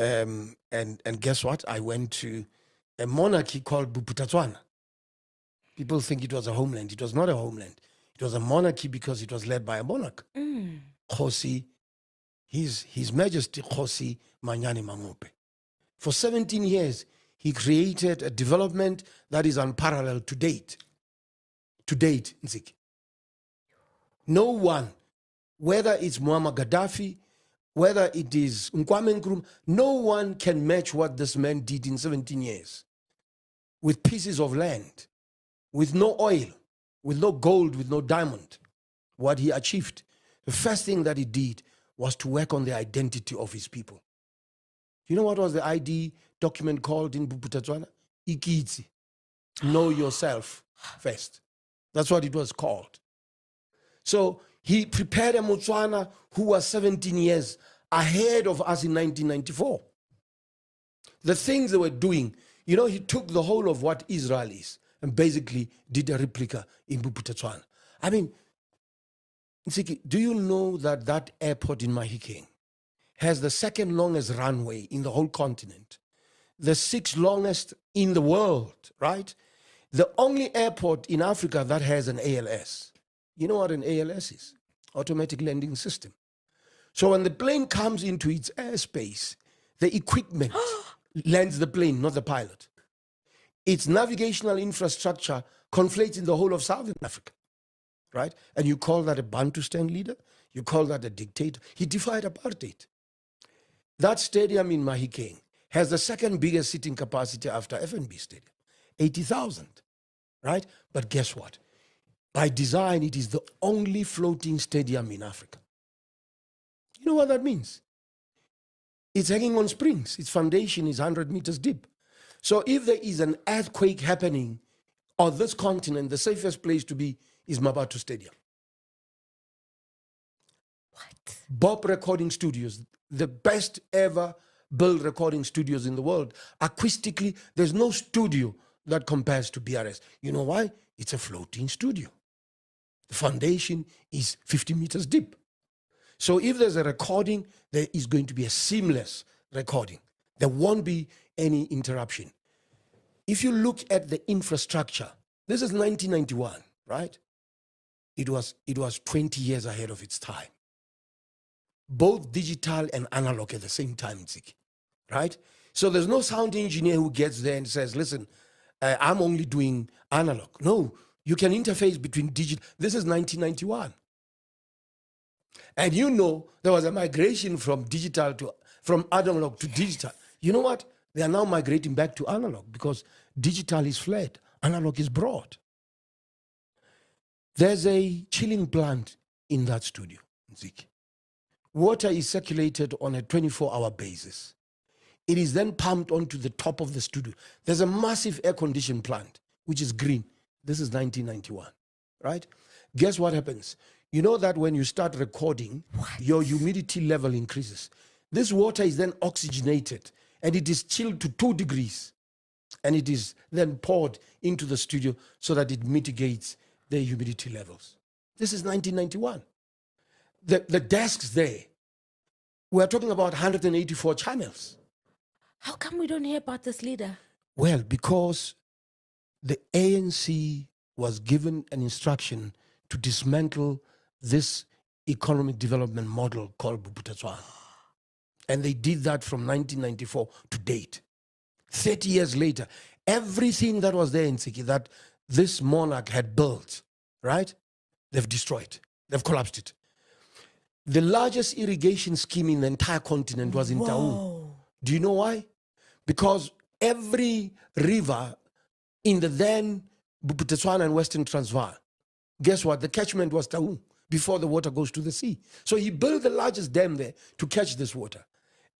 And guess what? I went to a monarchy called Bophuthatswana. People think it was a homeland. It was not a homeland. It was a monarchy because it was led by a monarch. Kgosi, His Majesty Kgosi Manyane Mangophe. For 17 years, he created a development that is unparalleled to date. To date, Nziki. No one, whether it's Muammar Gaddafi, whether it is Kwame Nkrumah, no one can match what this man did in 17 years. With pieces of land, with no oil, with no gold, with no diamond. What he achieved, the first thing that he did was to work on the identity of his people. You know what was the ID document called in Bophuthatswana? Ikitsi. Know yourself first. That's what it was called. So he prepared a Motswana who was 17 years ahead of us in 1994. The things they were doing, you know, he took the whole of what Israel is and basically did a replica in Bophuthatswana. I mean, Nsiki, do you know that that airport in Mahikeng has the second longest runway in the whole continent, the sixth longest in the world, right? The only airport in Africa that has an ALS. You know what an ALS is? Automatic landing system. So when the plane comes into its airspace, the equipment lands the plane, not the pilot. Its navigational infrastructure conflates in the whole of Southern Africa, right? And you call that a Bantustan leader? You call that a dictator? He defied apartheid. That stadium in Mahikeng has the second biggest seating capacity after FNB Stadium, 80,000, right? But guess what? By design, it is the only floating stadium in Africa. You know what that means? It's hanging on springs. Its foundation is 100 meters deep. So if there is an earthquake happening on this continent, the safest place to be is Mabatu Stadium. What? Bob Recording Studios, the best ever built recording studios in the world. Acoustically, there's no studio that compares to BRS. You know why? It's a floating studio. The foundation is 50 meters deep. So if there's a recording, there is going to be a seamless recording. There won't be any interruption. If you look at the infrastructure, this is 1991, right? It was 20 years ahead of its time. Both digital and analog at the same time, Nziki, right? So there's no sound engineer who gets there and says, listen, I'm only doing analog. No, you can interface between digital. This is 1991. And you know, there was a migration from analog to digital. You know what? They are now migrating back to analog because digital is flat, analog is broad. There's a chilling plant in that studio, Nziki. Water is circulated on a 24-hour basis. It is then pumped onto the top of the studio. There's a massive air-conditioned plant, which is green. This is 1991, right? Guess what happens? You know that when you start recording, your humidity level increases. This water is then oxygenated, and it is chilled to 2 degrees. And it is then poured into the studio so that it mitigates the humidity levels. This is 1991. The desks there, we're talking about 184 channels. How come we don't hear about this leader? Well, because the ANC was given an instruction to dismantle this economic development model called Bophuthatswana. And they did that from 1994 to date. 30 years later, everything that was there in Nziki that this monarch had built, right? They've destroyed. They've collapsed it. The largest irrigation scheme in the entire continent was in Taung. Do you know why? Because every river in the then Bophuthatswana and Western Transvaal, guess what? The catchment was Taung before the water goes to the sea. So he built the largest dam there to catch this water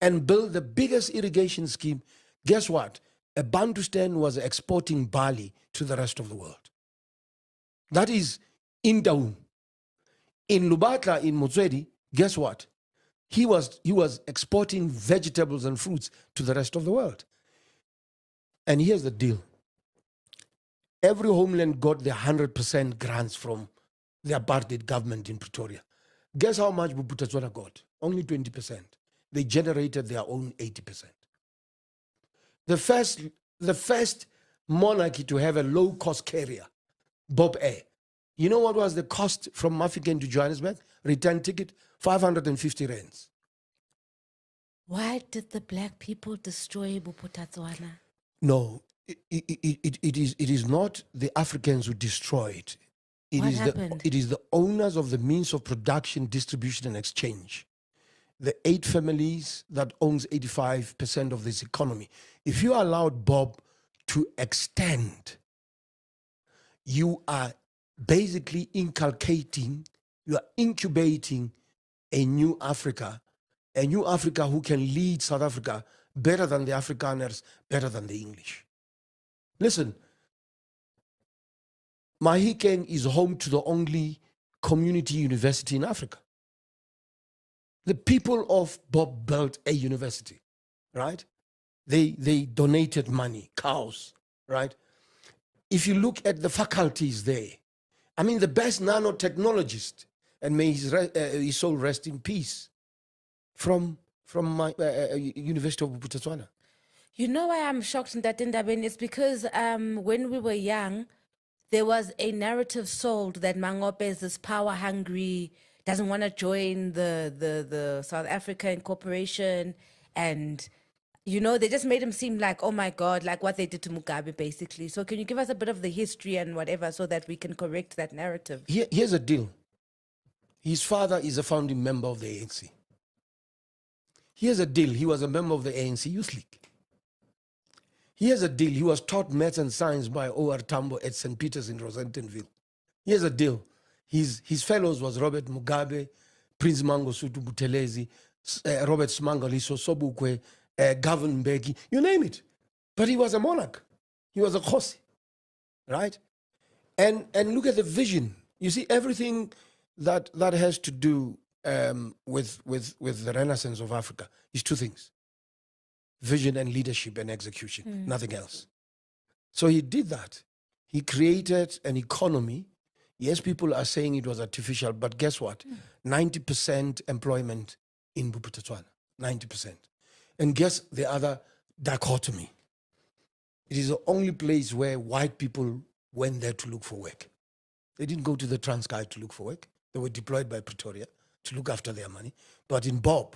and built the biggest irrigation scheme. Guess what? A Bantustan was exporting barley to the rest of the world. That is in Taung. In Lubatla, in Motswedi, guess what? He was exporting vegetables and fruits to the rest of the world. And here's the deal. Every homeland got their 100% grants from the apartheid government in Pretoria. Guess how much Bophuthatswana got? Only 20%. they generated their own 80%. The first monarchy to have a low-cost carrier, Bob Air. You know what was the cost from Mafeking to Johannesburg? Return ticket, 550 rands. Why did the black people destroy Bophuthatswana? No, it is not the Africans who destroy it. What happened? It is the owners of the means of production, distribution, and exchange. The 8 families that owns 85% of this economy. If you allowed Bob to extend, you are basically inculcating, you are incubating a new Africa who can lead South Africa better than the Afrikaners, better than the English. Listen, Mahikeng is home to the only community university in Africa. The people of Bob built a university, right? They donated money, cows, right? If you look at the faculties there, I mean, the best nanotechnologist, and may his soul rest in peace, from my University of Bophuthatswana. You know why I'm shocked in that Ndabeni? It's because when we were young, there was a narrative sold that Mangope is this power-hungry, doesn't want to join the South African corporation, and they just made him seem like, oh my God, like what they did to Mugabe, basically. So can you give us a bit of the history and whatever so that we can correct that narrative? Here's a deal. His father is a founding member of the ANC. Here's a deal. He was a member of the ANC Youth League. Here's a deal. He was taught maths and science by O.R. Tambo at St. Peter's in Rosentonville. Here's a deal. His fellows was Robert Mugabe, Prince Mangosuthu Buthelezi, Robert Smangaliso Sobukwe, Govan Mbeki, you name it. But he was a monarch. He was a Khosi, right? And look at the vision. You see, everything that has to do with the Renaissance of Africa is 2 things: vision and leadership and execution, nothing else. So he did that. He created an economy. Yes, people are saying it was artificial, but guess what? 90% employment in Bophuthatswana, 90%. And guess the other dichotomy. It is the only place where white people went there to look for work. They didn't go to the Transkei to look for work. They were deployed by Pretoria to look after their money. But in Bob,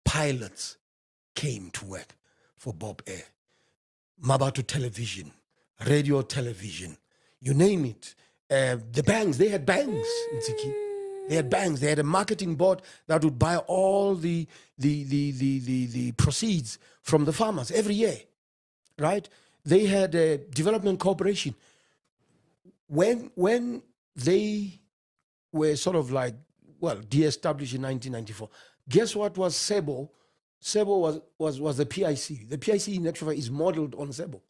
pilots came to work for Bob Air. Mabato Television, radio television, you name it. The banks, they had banks in Tsiki. They had banks. They had a marketing board that would buy all the proceeds from the farmers every year, right? They had a development corporation. When they were sort of like, de-established in 1994, guess what was SEBO? SEBO was the PIC. The PIC in actual fact is modeled on SEBO.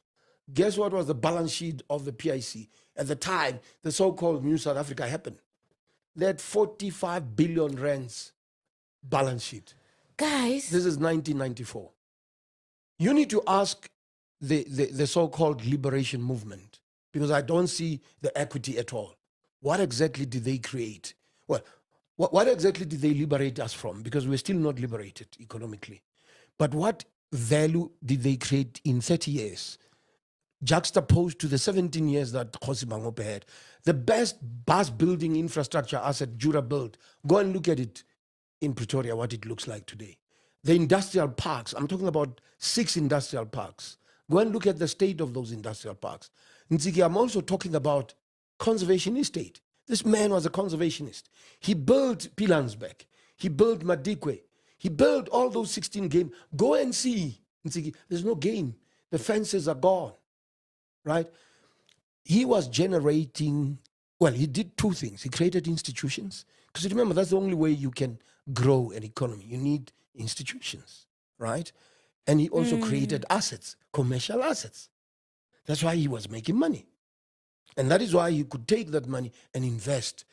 Guess what was the balance sheet of the PIC? At the time, the so-called New South Africa happened. They had 45 billion rands balance sheet. Guys. This is 1994. You need to ask the so-called liberation movement, because I don't see the equity at all. What exactly did they create? Well, what exactly did they liberate us from? Because we're still not liberated economically. But what value did they create in 30 years? Juxtaposed to the 17 years that Kgosi Mangope had. The best bus building infrastructure asset Jura built. Go and look at it in Pretoria, what it looks like today. The industrial parks, I'm talking about 6 industrial parks. Go and look at the state of those industrial parks. Ntsiki, I'm also talking about conservation estate. This man was a conservationist. He built Pilansbeck. He built Madikwe. He built all those 16 game. Go and see. Ntsiki, there's no game. The fences are gone. Right? He was generating, he did 2 things. He created institutions. Because remember, that's the only way you can grow an economy. You need institutions, right? And he also created assets, commercial assets. That's why he was making money. And that is why he could take that money and invest.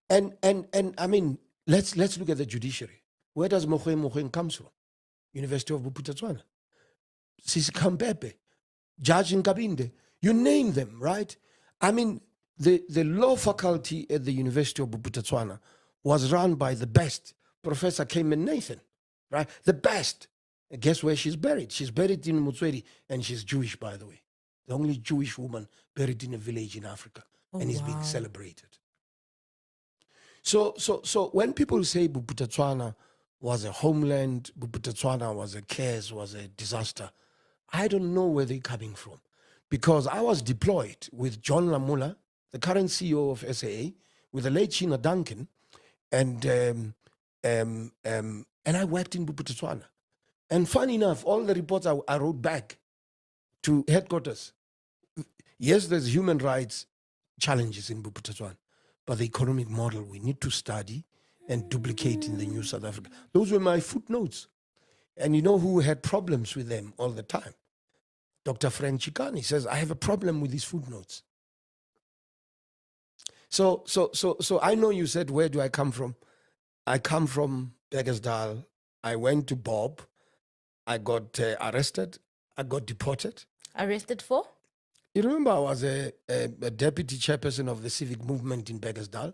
And I mean, let's look at the judiciary. Where does Mogoeng comes from? University of Bophuthatswana. Sisi Kampepe, Judge Nkabinde. You name them, right? I mean, the law faculty at the University of Bophuthatswana was run by the best, Professor Cayman Nathan. right? The best. And guess where she's buried? She's buried in Mutsweri, and she's Jewish, by the way. The only Jewish woman buried in a village in Africa, and is being celebrated. So when people say Bophuthatswana was a homeland, Bophuthatswana was a curse, was a disaster, I don't know where they're coming from. Because I was deployed with John Lamula, the current CEO of SAA, with the late Sheena Duncan, and I worked in Bophuthatswana. And funny enough, all the reports I wrote back to headquarters. Yes, there's human rights challenges in Bophuthatswana, but the economic model we need to study and duplicate in the new South Africa. Those were my footnotes. And you know who had problems with them all the time? Dr. Frank Chikani says, I have a problem with these footnotes. So I know you said, where do I come from? I come from Beggersdal. I went to Bob. I got arrested. I got deported. Arrested for? You remember I was a deputy chairperson of the civic movement in Beggersdal,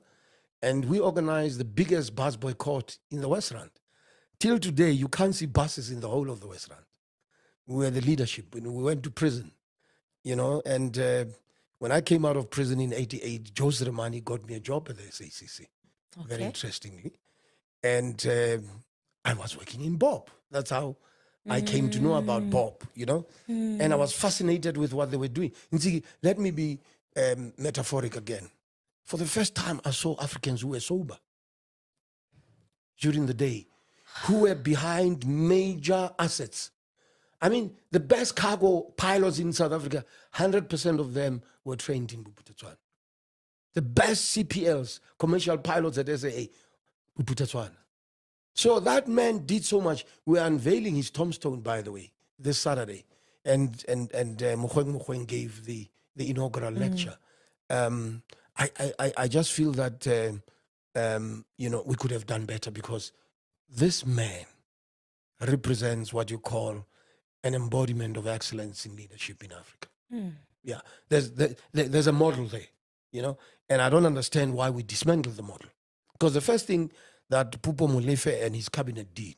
and we organized the biggest bus boycott in the West Rand. Till today, you can't see buses in the whole of the West Rand. We were the leadership. We went to prison, and when I came out of prison in 88, Joe Sremani got me a job at the SACC, very interestingly. And I was working in Bob. That's how I came to know about Bob, and I was fascinated with what they were doing. And see, let me be metaphoric again. For the first time, I saw Africans who were sober during the day, who were behind major assets. I mean, the best cargo pilots in South Africa, 100% of them were trained in Bophuthatswana. The best CPLs, commercial pilots at SAA, Bophuthatswana. So that man did so much. We're unveiling his tombstone, by the way, this Saturday. And Mogoeng gave the inaugural lecture. I just feel that, we could have done better, because this man represents what you call an embodiment of excellence in leadership in Africa. Yeah, there's a model there, and I don't understand why we dismantle the model. Because the first thing that Pupo Molefe and his cabinet did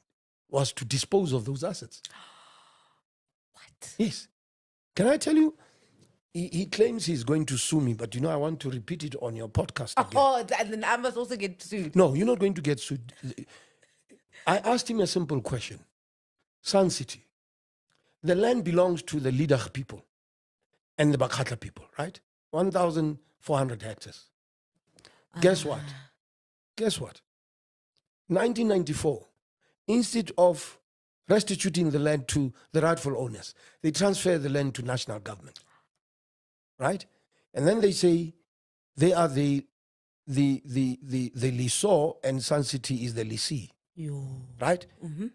was to dispose of those assets. What? Yes. Can I tell you, he claims he's going to sue me, but I want to repeat it on your podcast again. Oh, and then I must also get sued. No, you're not going to get sued. I asked him a simple question. Sun City, the land belongs to the Lidach people and the Bakatla people, right? 1,400 hectares. Guess what? 1994, instead of restituting the land to the rightful owners, they transfer the land to national government, right? And then they say they are the lessor and Sun City is the lessee, right?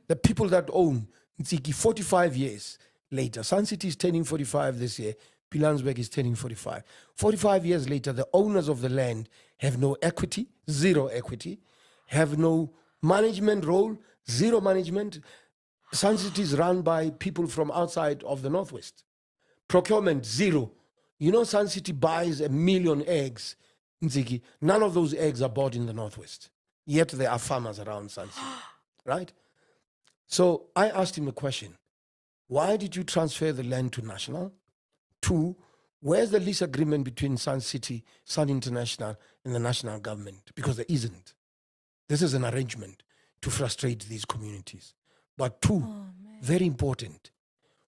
The people that own Ntsiki 45 years later. Sun City is turning 45 this year. Pilanesberg is turning 45. 45 years later, the owners of the land have no equity, zero equity, have no management role, zero management. Sun City is run by people from outside of the Northwest. Procurement, zero. Sun City buys 1 million eggs. Ntsiki, none of those eggs are bought in the Northwest. Yet there are farmers around Sun City, right? So I asked him a question. Why did you transfer the land to national? 2, where's the lease agreement between Sun City, Sun International, and the national government? Because there isn't. This is an arrangement to frustrate these communities. But 2, very important,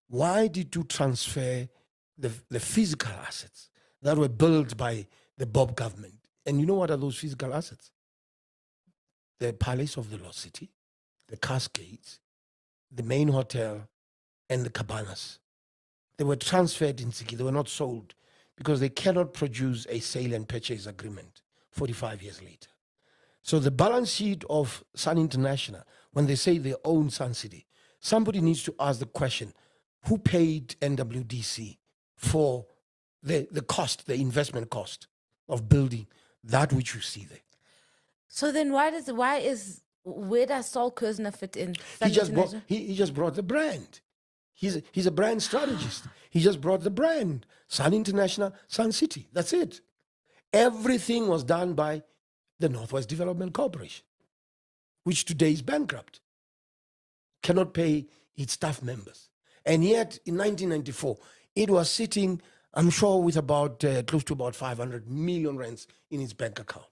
why did you transfer the physical assets that were built by the Bob government? And you know what are those physical assets? The Palace of the Lost City, the Cascades, the main hotel, and the cabanas. They were transferred in Ntsiki. They were not sold because they cannot produce a sale and purchase agreement 45 years later. So the balance sheet of Sun International, when they say they own Sun City, somebody needs to ask the question, who paid NWDC for the cost, the investment cost of building that which you see there? So then where does Saul Kerzner fit in? He just brought the brand. He's a brand strategist. He just brought the brand. Sun International, Sun City. That's it. Everything was done by the Northwest Development Corporation, which today is bankrupt. cannot pay its staff members. And yet, in 1994, it was sitting, I'm sure, with about close to about 500 million rands in its bank account.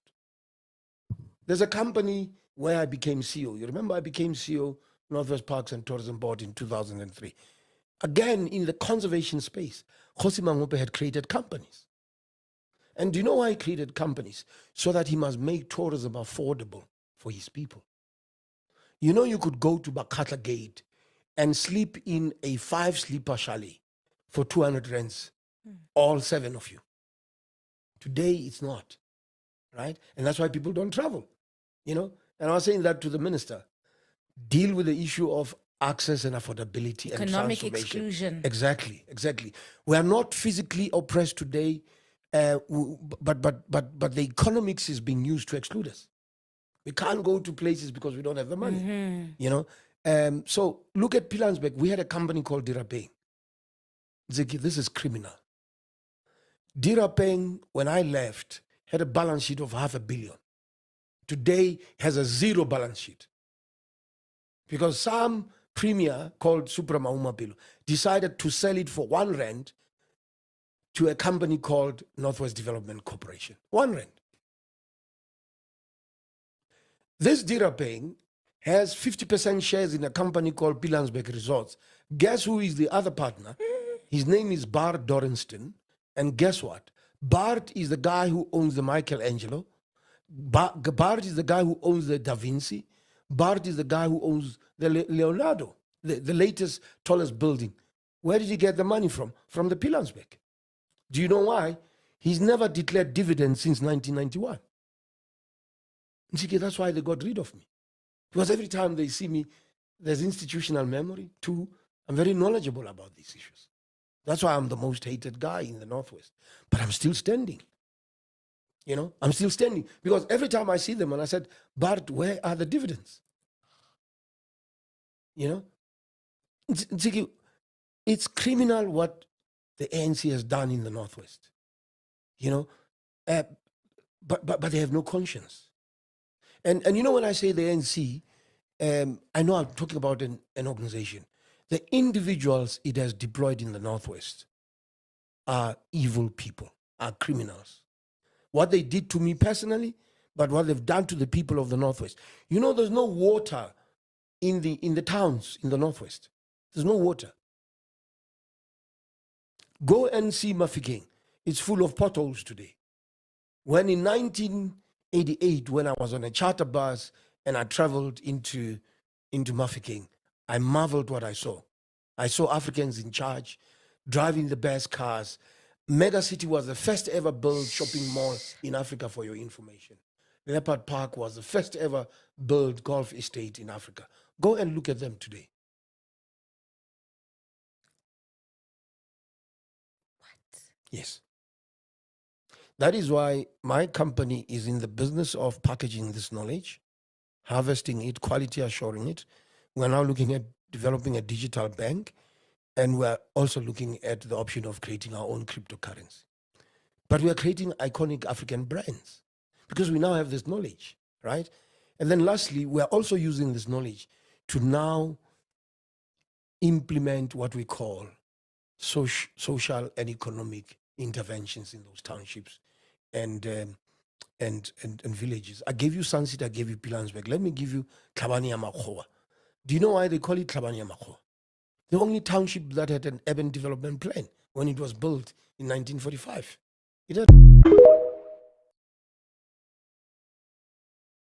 There's a company where I became CEO. You remember I became CEO, Northwest Parks and Tourism Board in 2003. Again, in the conservation space, Kgosi Mangophe had created companies. And do you know why he created companies? So that he must make tourism affordable for his people. You know, you could go to Bakatla Gate and sleep in a 5-sleeper chalet for 200 rands, all 7 of you. Today, it's not, right? And that's why people don't travel, you know? And I was saying that to the minister. Deal with the issue of access and affordability and Economic transformation. exclusion. Exactly. We are not physically oppressed today, but the economics is being used to exclude us. We can't go to places because we don't have the money, you know? So look at Pilanesberg. We had a company called Dirapeng. Ziki, this is criminal. Dirapeng, when I left, had a balance sheet of $500 million. Today has a 0 balance sheet. Because some premier called Supra Maumapelo decided to sell it for R1 to a company called Northwest Development Corporation. R1. This Dirapeng has 50% shares in a company called Pilanesberg Resorts. Guess who is the other partner? His name is Bart Dorenston. And guess what? Bart is the guy who owns the Michelangelo. Bart is the guy who owns the Da Vinci. Bart is the guy who owns the Leonardo, the latest, tallest building. Where did he get the money from? From the Pilanesberg. Do you know why? He's never declared dividends since 1991. That's why they got rid of me. Because every time they see me, there's institutional memory. 2, I'm very knowledgeable about these issues. That's why I'm the most hated guy in the Northwest. But I'm still standing. You know, I'm still standing. Because every time I see them and I said, Bart, where are the dividends? You know? It's criminal what the ANC has done in the Northwest. You know? But they have no conscience. And you know, when I say the ANC, I know I'm talking about an organization. The individuals it has deployed in the Northwest are evil people, are criminals. What they did to me personally, but what they've done to the people of the Northwest. You know, there's no water in the towns in the Northwest. There's no water. Go and see Mafikeng. It's full of potholes today. When in 1988, when I was on a charter bus and I traveled into Mafikeng, I marveled what I saw. I saw Africans in charge, driving the best cars. Megacity was the first ever built shopping mall in Africa, for your information. Leopard Park was the first ever built golf estate in Africa. Go and look at them today. What? Yes. That is why my company is in the business of packaging this knowledge, harvesting it, quality assuring it. We're now looking at developing a digital bank, and we're also looking at the option of creating our own cryptocurrency. But we're creating iconic African brands because we now have this knowledge, right? And then lastly, we're also using this knowledge to now implement what we call social and economic interventions in those townships and villages. I gave you Sunset, I gave you Pilanesberg. Let me give you Tlhabane ya Makgowa. Do you know why they call it Tlhabane ya Makgowa? The only township that had an urban development plan when it was built in 1945. It had